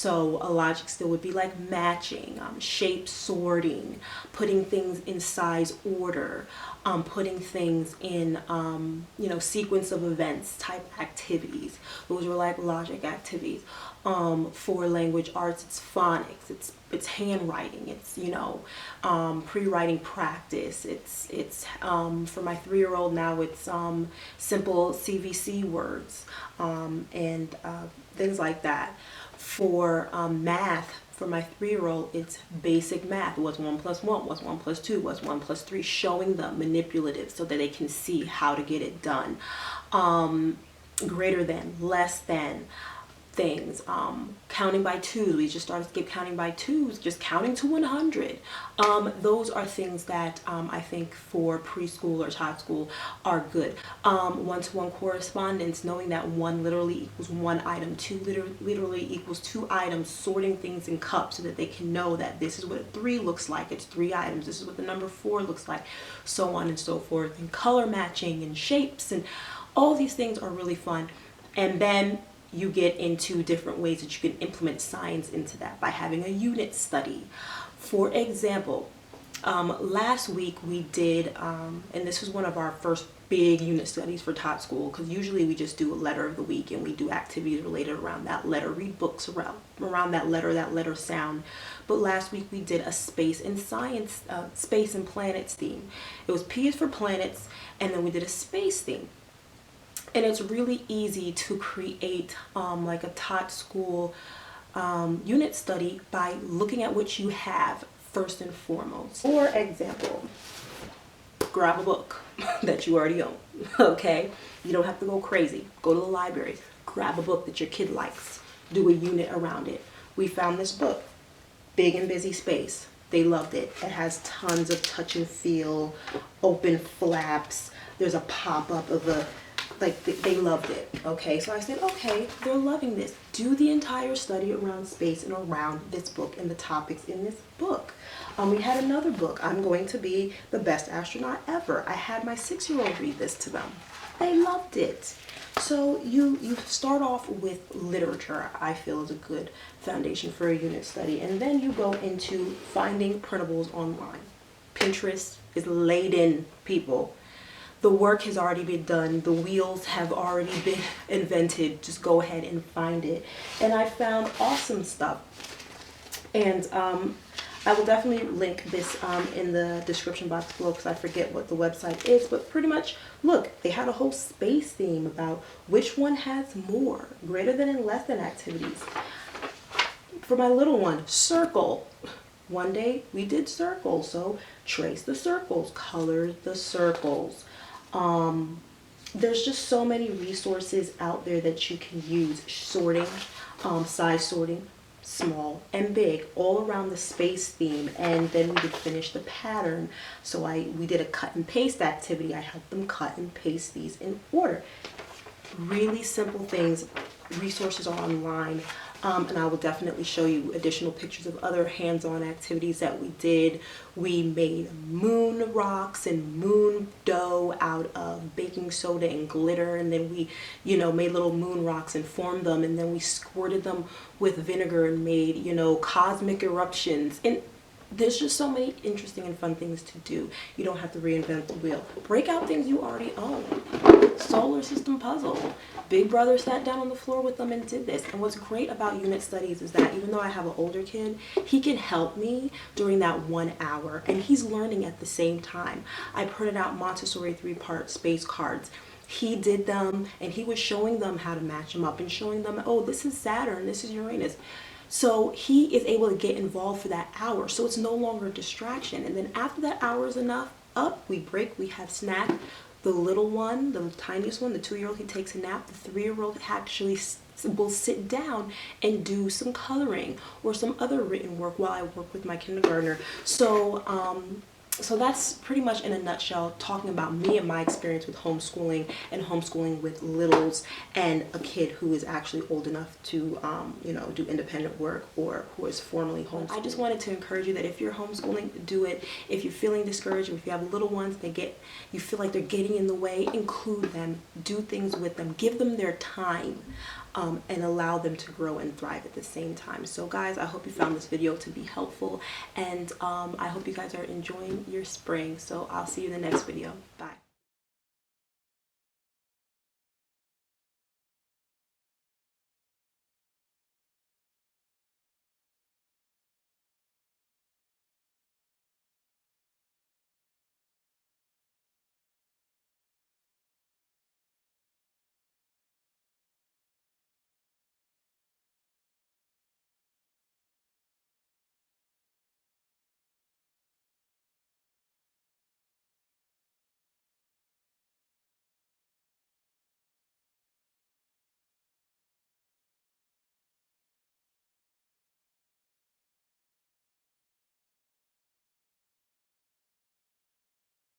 So a logic skill would be like matching, shape sorting, putting things in size order, putting things in, sequence of events type activities. Those were like logic activities. For language arts, it's phonics, it's handwriting, it's pre-writing practice. It's for my 3-year-old now, it's simple CVC words, and things like that. For math, for my 3-year-old, it's basic math. What's 1 plus 1? What's 1 plus 2? What's 1 plus 3? Showing them manipulative so that they can see how to get it done. Greater than, less than things. Counting by twos. We just started to get counting by twos, just counting to 100. Those are things that I think for preschool or child school are good. One-to-one correspondence, knowing that 1 literally equals 1 item, 2 literally equals 2 items, sorting things in cups so that they can know that this is what a 3 looks like, it's 3 items, this is what the number 4 looks like, so on and so forth. And color matching and shapes and all these things are really fun. And then you get into different ways that you can implement science into that by having a unit study. For example, last week we did, and this was one of our first big unit studies for Todd School, because usually we just do a letter of the week and we do activities related around that letter, read books around that letter sound. But last week we did a space and science, space and planets theme. It was P is for planets, and then we did a space theme. And it's really easy to create like a Todd School unit study by looking at what you have first and foremost. For example, grab a book that you already own, okay? You don't have to go crazy. Go to the library, grab a book that your kid likes, do a unit around it. We found this book, Big and Busy Space. They loved it. It has tons of touch and feel, open flaps. There's a pop-up of a, like, they loved it, okay? So I said, okay, they're loving this. Do the entire study around space and around this book and the topics in this book. We had another book, I'm Going to Be the Best Astronaut Ever. I had my 6-year-old read this to them. They loved it. So you start off with literature, I feel is a good foundation for a unit study. And then you go into finding printables online. Pinterest is laden, people. The work has already been done. The wheels have already been invented. Just go ahead and find it. And I found awesome stuff. And I will definitely link this in the description box below because I forget what the website is. But pretty much, look, they had a whole space theme about which one has more, greater than and less than activities. For my little one, circle. One day we did circles. So trace the circles, color the circles. There's just so many resources out there that you can use. Sorting, size sorting, small and big, all around the space theme. And then we did finish the pattern. So we did a cut and paste activity. I helped them cut and paste these in order. Really simple things. Resources are online. And I will definitely show you additional pictures of other hands-on activities that we did. We made moon rocks and moon dough out of baking soda and glitter, and then we, made little moon rocks and formed them, and then we squirted them with vinegar and made, cosmic eruptions. And there's just so many interesting and fun things to do. You don't have to reinvent the wheel. Break out things you already own. Solar system puzzle. Big brother sat down on the floor with them and did this. And what's great about unit studies is that even though I have an older kid, he can help me during that 1 hour. And he's learning at the same time. I printed out Montessori 3-part space cards. He did them and he was showing them how to match them up and showing them, oh, this is Saturn, this is Uranus. So he is able to get involved for that hour. So it's no longer a distraction. And then after that hour is enough, we break, we have snack. The little one, the tiniest one, the 2-year-old, he takes a nap. The 3-year-old actually will sit down and do some coloring or some other written work while I work with my kindergartner. So So that's pretty much in a nutshell talking about me and my experience with homeschooling and homeschooling with littles and a kid who is actually old enough to you know, do independent work or who is formally homeschooled. I just wanted to encourage you that if you're homeschooling, do it. If you're feeling discouraged, or if you have little ones, you feel like they're getting in the way, include them, do things with them, give them their time. And allow them to grow and thrive at the same time. So guys, I hope you found this video to be helpful, and I hope you guys are enjoying your spring. So I'll see you in the next video. Bye.